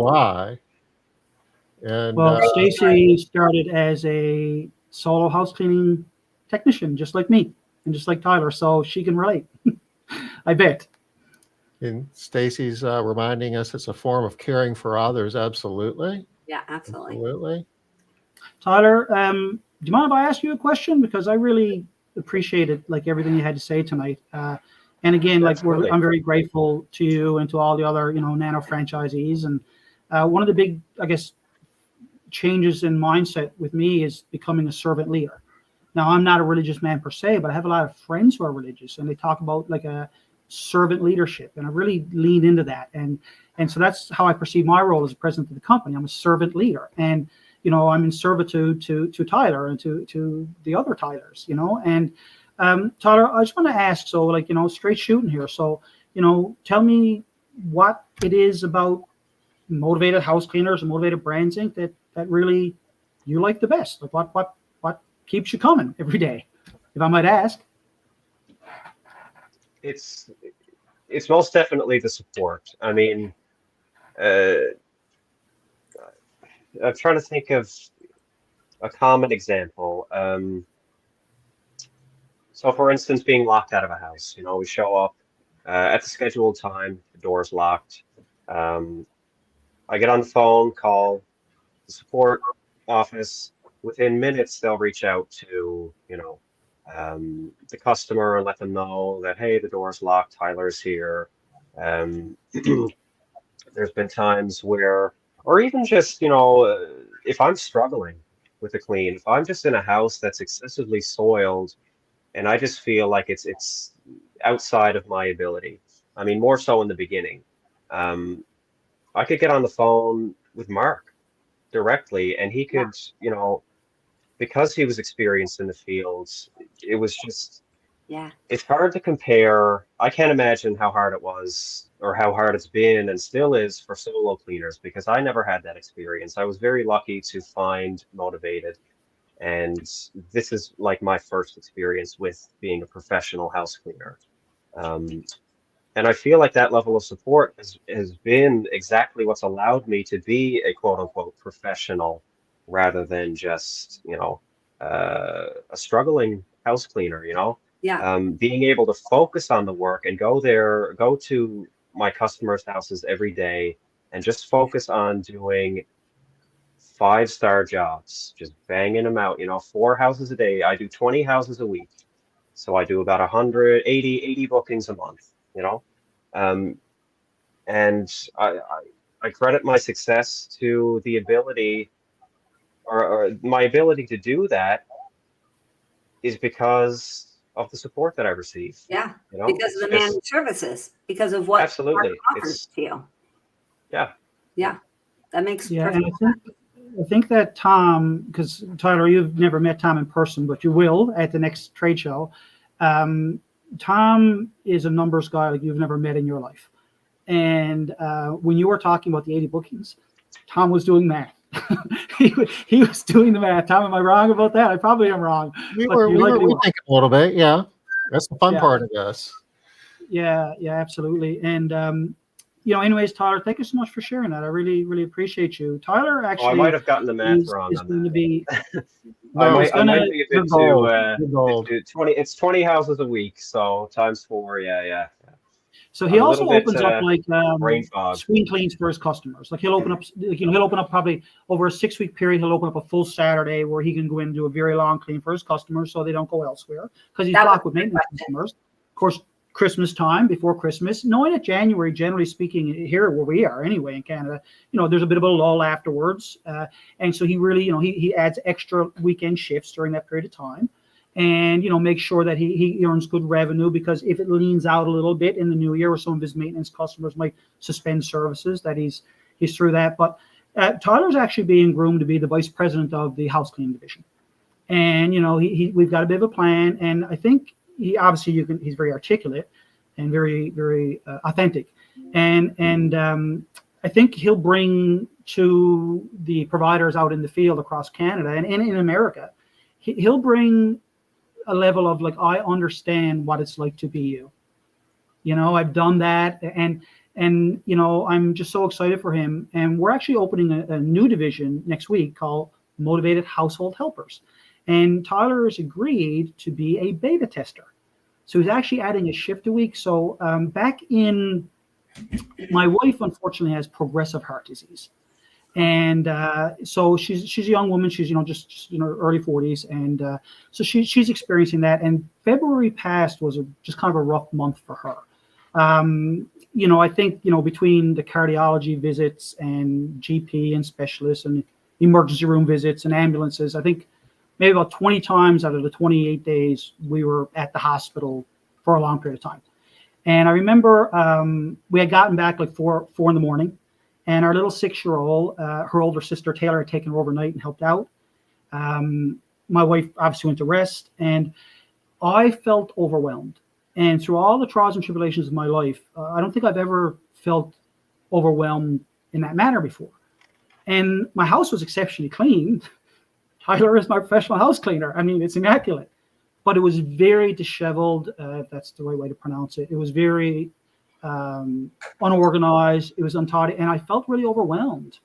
I. And Stacy started as a solo house cleaning technician, just like me and just like Tyler, so she can relate. I bet. And Stacy's reminding us it's a form of caring for others. Absolutely. Yeah, absolutely. Absolutely. Tyler, do you mind if I ask you a question? Because I really appreciated everything you had to say tonight. And again, I'm very grateful to you and to all the other, Nano franchisees. And one of the big, I guess, changes in mindset with me is becoming a servant leader. Now, I'm not a religious man per se, but I have a lot of friends who are religious, and they talk about a servant leadership, and I really leaned into that. And so that's how I perceive my role as president of the company. I'm a servant leader, and I'm in servitude to Tyler and to the other Tylers. And Tyler, I just want to ask, so straight shooting here. So tell me what it is about Motivated House Cleaners and Motivated Brands Inc. that really you like the best. Like what keeps you coming every day, if I might ask? It's most definitely the support. I mean, I'm trying to think of a common example. So, for instance, being locked out of a house. We show up at the scheduled time, the door's locked. I get on the phone, call the support office. Within minutes, they'll reach out to, the customer and let them know that, hey, the door's locked, Tyler's here. There's been times where, or even just, if I'm struggling with a clean, if I'm just in a house that's excessively soiled and I just feel like it's outside of my ability. I mean, more so in the beginning. I could get on the phone with Mark directly, and he could, because he was experienced in the fields, it was just, it's hard to compare. I can't imagine how hard it was or how hard it's been and still is for solo cleaners, because I never had that experience. I was very lucky to find Motivated, and this is like my first experience with being a professional house cleaner. And I feel like that level of support has been exactly what's allowed me to be a quote unquote professional rather than just, a struggling house cleaner, being able to focus on the work and go to my customers' houses every day and just focus on doing 5-star jobs, just banging them out, 4 houses a day. I do 20 houses a week. So I do about 80 bookings a month, and I credit my success to the ability or my ability to do that is because of the support that I receive. Yeah, You know, because of the managed services, because of what Burke absolutely, offers to you. yeah. Yeah, that makes Yeah, perfect and I think that Tom, because Tyler, you've never met Tom in person, but you will at the next trade show. Tom is a numbers guy like you've never met in your life. And when you were talking about the 80 bookings, Tom was doing math. he was doing the math. Tom, am I wrong about that? I probably am wrong. We But were you we likely were we were. thinking a little bit, yeah. That's the fun Yeah. part of this. Yeah, absolutely. And anyways, Tyler, thank you so much for sharing that. I really, really appreciate you. Tyler Oh, I actually might have gotten the math is wrong on going to that. be. I No, might I might be a you're bit gold. too You're gold. 20. It's 20 houses a week, so times 4. Yeah. So he I'm a also little bit opens up like brain fog. screen cleans for his customers. Like he'll open up, he'll open up probably over a 6-week period. He'll open up a full Saturday where he can go in and do a very long clean for his customers, so they don't go elsewhere because he's That was blocked with my maintenance question. customers. Of course, Christmas time before Christmas, knowing that January, generally speaking, here where we are anyway in Canada, there's a bit of a lull afterwards, and so he really, he adds extra weekend shifts during that period of time. And make sure that he earns good revenue, because if it leans out a little bit in the new year, where some of his maintenance customers might suspend services, that he's through that. But Tyler's actually being groomed to be the vice president of the house cleaning division, and we've got a bit of a plan, and I think he's very articulate and very very authentic, and I think he'll bring to the providers out in the field across Canada and in America, he'll bring a level of like, I understand what it's like to be you. I've done that, and I'm just so excited for him. And we're actually opening a new division next week called Motivated Household Helpers. And Tyler has agreed to be a beta tester. So he's actually adding a shift a week. So my wife unfortunately has progressive heart disease. And so she's a young woman. She's just early 40s, and so she's experiencing that. And February past was just kind of a rough month for her. I think between the cardiology visits and GP and specialists and emergency room visits and ambulances, I think maybe about 20 times out of the 28 days we were at the hospital for a long period of time. And I remember we had gotten back like 4 in the morning. And our little 6-year-old, her older sister Taylor, had taken her overnight and helped out. My wife obviously went to rest, and I felt overwhelmed. And through all the trials and tribulations of my life, I don't think I've ever felt overwhelmed in that manner before. And my house was exceptionally clean. Tyler is my professional house cleaner. I mean, it's immaculate. But it was very disheveled, if that's the right way to pronounce it. It was very unorganized, it was untidy, and I felt really overwhelmed.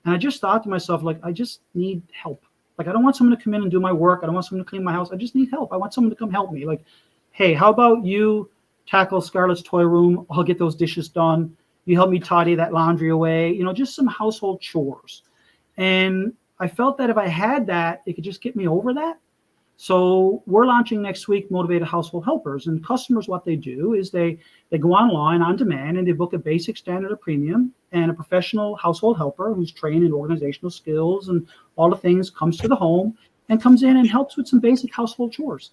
And I just thought to myself, like, I just need help. Like, I don't want someone to come in and do my work. I don't want someone to clean my house. I just need help. I want someone to come help me. Like, hey, how about you tackle Scarlett's toy room? I'll get those dishes done. You help me tidy that laundry away. Just some household chores. And I felt that if I had that, it could just get me over that. So we're launching next week Motivated Household Helpers, and customers, what they do is they go online on demand and they book a basic, standard, or premium, and a professional household helper who's trained in organizational skills and all the things comes to the home and comes in and helps with some basic household chores.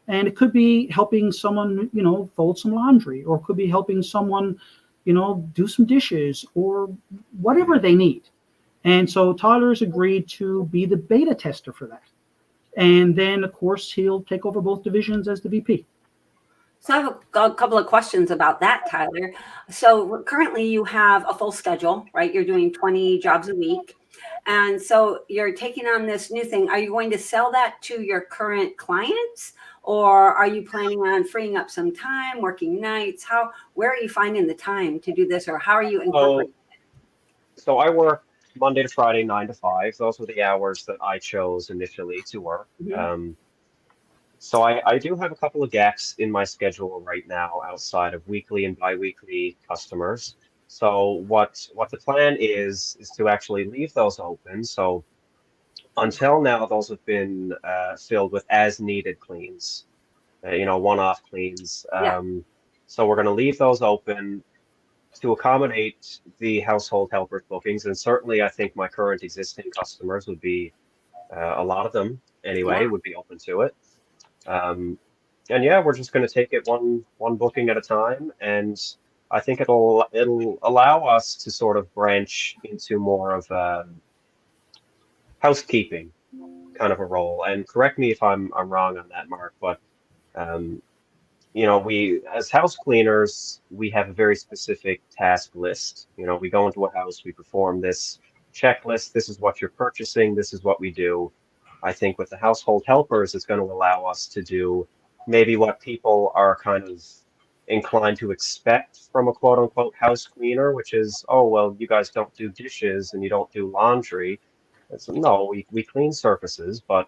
And it could be helping someone, fold some laundry, or it could be helping someone, do some dishes, or whatever they need. And so Tyler's agreed to be the beta tester for that. And then, of course, he'll take over both divisions as the VP. So I have a couple of questions about that, Tyler. So currently you have a full schedule, right? You're doing 20 jobs a week. And so you're taking on this new thing. Are you going to sell that to your current clients, or are you planning on freeing up some time, working nights? Where are you finding the time to do this, or how are you incorporating it? So I work Monday to Friday, 9 to 5. Those were the hours that I chose initially to work. Mm-hmm. So I do have a couple of gaps in my schedule right now outside of weekly and biweekly customers. So what the plan is to actually leave those open. So until now, those have been filled with as needed cleans, one-off cleans. Yeah. So we're going to leave those open to accommodate the household helper bookings. And certainly I think my current existing customers would be A lot of them, anyway, Yeah. would be open to it. And yeah, we're just going to take it one booking at a time, and I think it'll allow us to sort of branch into more of housekeeping kind of a role. And correct me if I'm wrong on that, Mark, but um, we as house cleaners, we have a very specific task list. We go into a house, we perform this checklist. This is what you're purchasing. This is what we do. I think with the household helpers, it's going to allow us to do maybe what people are kind of inclined to expect from a quote unquote house cleaner, which is, oh, well, you guys don't do dishes and you don't do laundry. And so, no, we clean surfaces, but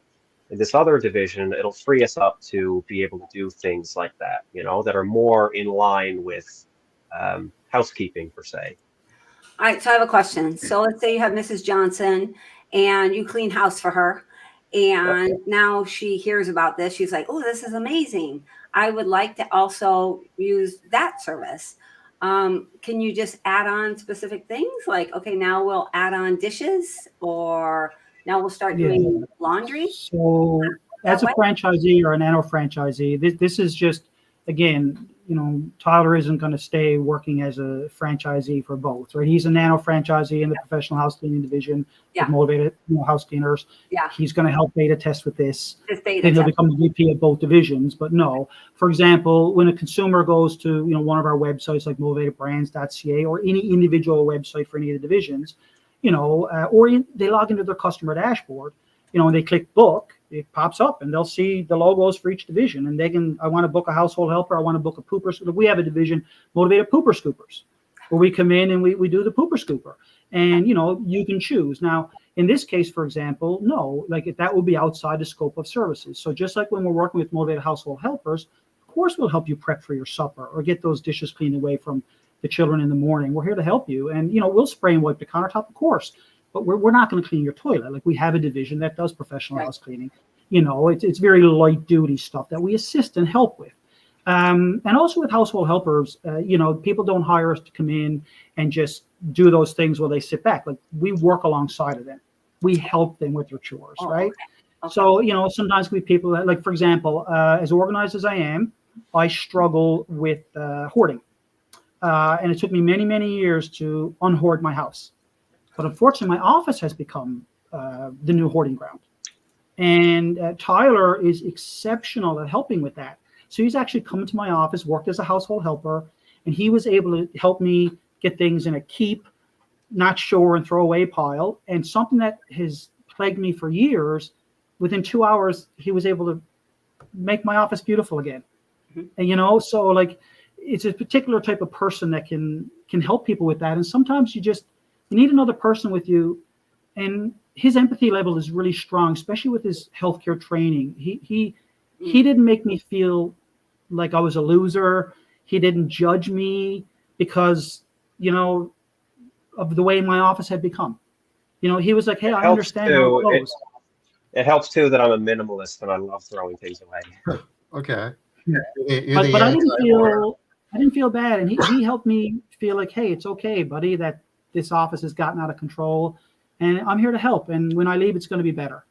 in this other division, it'll free us up to be able to do things like that, that are more in line with housekeeping per se. All right, so I have a question. So let's say you have Mrs. Johnson and you clean house for her, and now she hears about this. She's like, oh, this is amazing. I would like to also use that service. Can you just add on specific things? Like, okay, now we'll add on dishes, or now we'll start doing laundry? So as a franchisee or a nano-franchisee, this is just, again, Tyler isn't going to stay working as a franchisee for both, right? He's a nano-franchisee in the professional house cleaning division with motivated house cleaners. Yeah. He's going to help beta test with this. Then he'll become the VP of both divisions. But no, for example, when a consumer goes to one of our websites like motivatedbrands.ca or any individual website for any of the divisions, or they log into their customer dashboard, and they click book, it pops up and they'll see the logos for each division, and I want to book a household helper, I want to book a pooper. We have a division, Motivated Pooper Scoopers, where we come in and we do the pooper scooper, and you can choose. Now, in this case, for example, no, like that would be outside the scope of services. So just like when we're working with Motivated Household Helpers, of course we'll help you prep for your supper or get those dishes cleaned away from the children in the morning. We're here to help you, and we'll spray and wipe the countertop, of course, but we're not going to clean your toilet. Like, we have a division that does professional house cleaning. It's very light duty stuff that we assist and help with. And also with household helpers, people don't hire us to come in and just do those things while they sit back. Like, we work alongside of them. We help them with their chores, right? Okay. So, sometimes we people that, like, for example, as organized as I am, I struggle with hoarding. And it took me many, many years to unhoard my house. But unfortunately, my office has become the new hoarding ground. And Tyler is exceptional at helping with that. So he's actually come to my office, worked as a household helper, and he was able to help me get things in a keep, not shore and throw away pile. And something that has plagued me for years, within 2 hours, he was able to make my office beautiful again. Mm-hmm. And, so like, it's a particular type of person that can help people with that. And sometimes you need another person with you. And his empathy level is really strong, especially with his healthcare training. He didn't make me feel like I was a loser. He didn't judge me because, of the way my office had become. He was like, hey, I understand how it goes. It helps too that I'm a minimalist and I love throwing things away. Okay. Yeah. But I didn't feel bad. And he helped me feel like, hey, it's okay, buddy, that this office has gotten out of control. And I'm here to help. And when I leave, it's going to be better.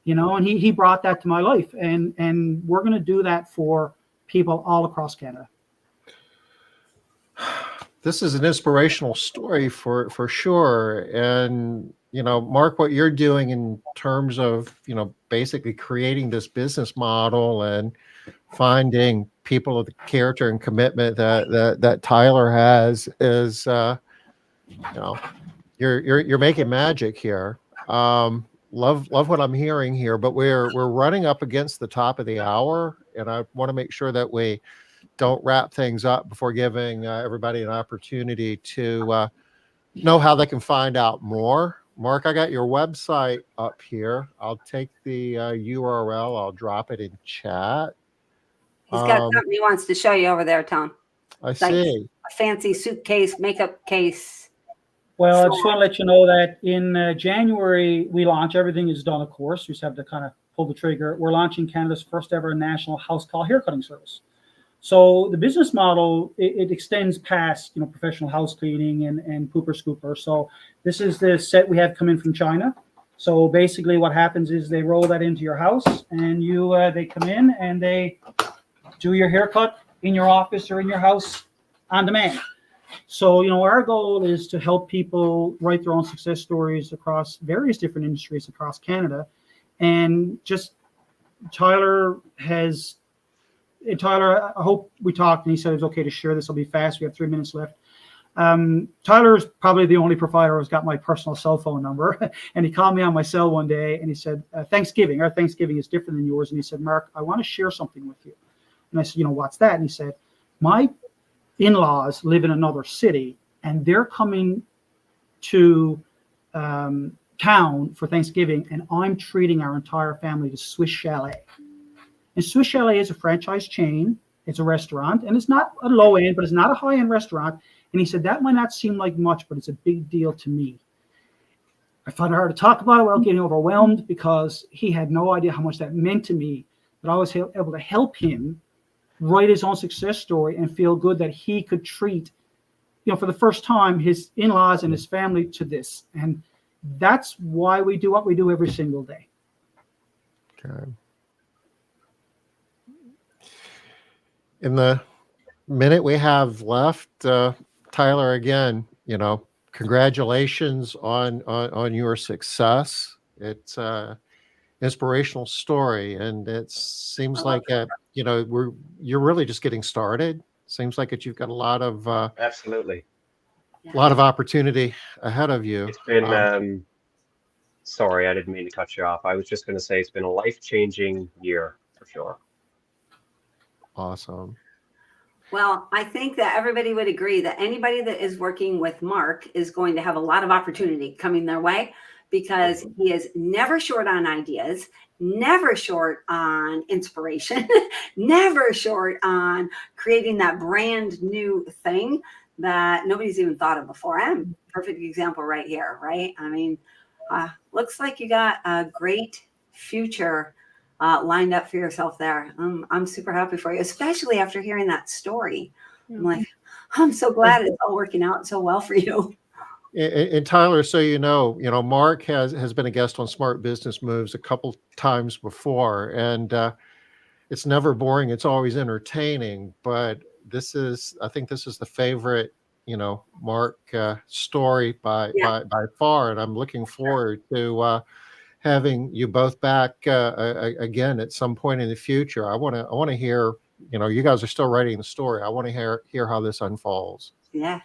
And he brought that to my life. And we're going to do that for people all across Canada. This is an inspirational story for sure. And, Mark, what you're doing in terms of, basically creating this business model and finding people of the character and commitment that Tyler has is, you're making magic here. Love what I'm hearing here, but we're running up against the top of the hour, and I want to make sure that we don't wrap things up before giving everybody an opportunity to know how they can find out more. Mark, I got your website up here. I'll take the URL. I'll drop it in chat. He's got something he wants to show you over there, Tom. I see. A fancy suitcase, makeup case. Well, I just want to let you know that in January, we launch. Everything is done, of course. You just have to kind of pull the trigger. We're launching Canada's first ever national house call haircutting service. So the business model, it extends past, professional house cleaning and pooper scooper. So this is the set we have come in from China. So basically what happens is they roll that into your house, and they come in and they do your haircut in your office or in your house on demand. So, our goal is to help people write their own success stories across various different industries across Canada. And just Tyler, I hope we talked and he said it's okay to share this. I'll be fast. We have 3 minutes left. Tyler's probably the only provider who's got my personal cell phone number. And he called me on my cell one day and he said, our Thanksgiving is different than yours. And he said, Mark, I want to share something with you. And I said, what's that? And he said, my in-laws live in another city and they're coming to town for Thanksgiving, and I'm treating our entire family to Swiss Chalet. And Swiss Chalet is a franchise chain. It's a restaurant, and it's not a low end, but it's not a high end restaurant. And he said, that might not seem like much, but it's a big deal to me. I found it hard to talk about it without getting overwhelmed, because he had no idea how much that meant to me, that I was able to help him write his own success story and feel good that he could treat, for the first time, his in-laws and his family to this. And that's why we do what we do every single day. Okay. In the minute we have left, Tyler, again, congratulations on your success. It's an inspirational story, and it seems like you're really just getting started. Seems like you've got a lot of Absolutely. a lot of opportunity ahead of you. It's been sorry, I didn't mean to cut you off. I was just going to say it's been a life-changing year for sure. Awesome. Well, I think that everybody would agree that anybody that is working with Mark is going to have a lot of opportunity coming their way, because he is never short on ideas, never short on inspiration, never short on creating that brand new thing that nobody's even thought of before. I'm a perfect example right here, right? I mean, looks like you got a great future lined up for yourself there. I'm super happy for you, especially after hearing that story. I'm like, I'm so glad it's all working out so well for you. And Tyler, so Mark has been a guest on Smart Business Moves a couple times before, and it's never boring. It's always entertaining. But I think this is the favorite, Mark story by far, and I'm looking forward to having you both back again at some point in the future. I want to hear, you guys are still writing the story. I want to hear how this unfolds. Yeah.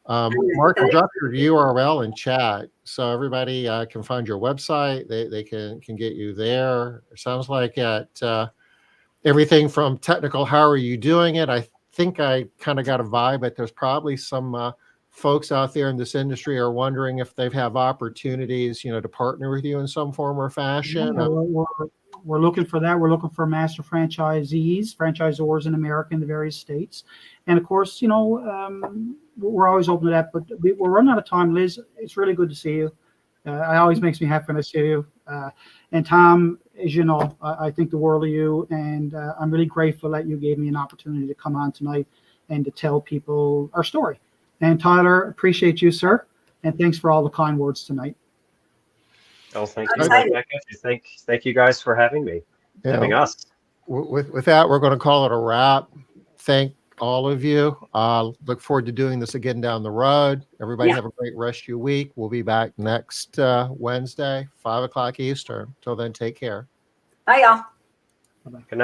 Mark, I'll drop your URL in chat so everybody can find your website. They can get you there. It sounds like at everything from technical, how are you doing it? I think I kind of got a vibe, but there's probably some folks out there in this industry are wondering if they have opportunities, to partner with you in some form or fashion. We're looking for that. We're looking for master franchisors in America in the various states. And of course, we're always open to that, but we're running out of time. Liz, it's really good to see you. It always makes me happy when I see you. And Tom, as you know, I think the world of you, and I'm really grateful that you gave me an opportunity to come on tonight and to tell people our story. And Tyler, appreciate you, sir. And thanks for all the kind words tonight. Oh, thank you, Rebecca. Thank you guys for having me, having us. With that, we're going to call it a wrap. Thank all of you. Look forward to doing this again down the road. Everybody have a great rest of your week. We'll be back next Wednesday, 5 o'clock Eastern. Till then, take care. Bye, y'all. Bye-bye. Good night.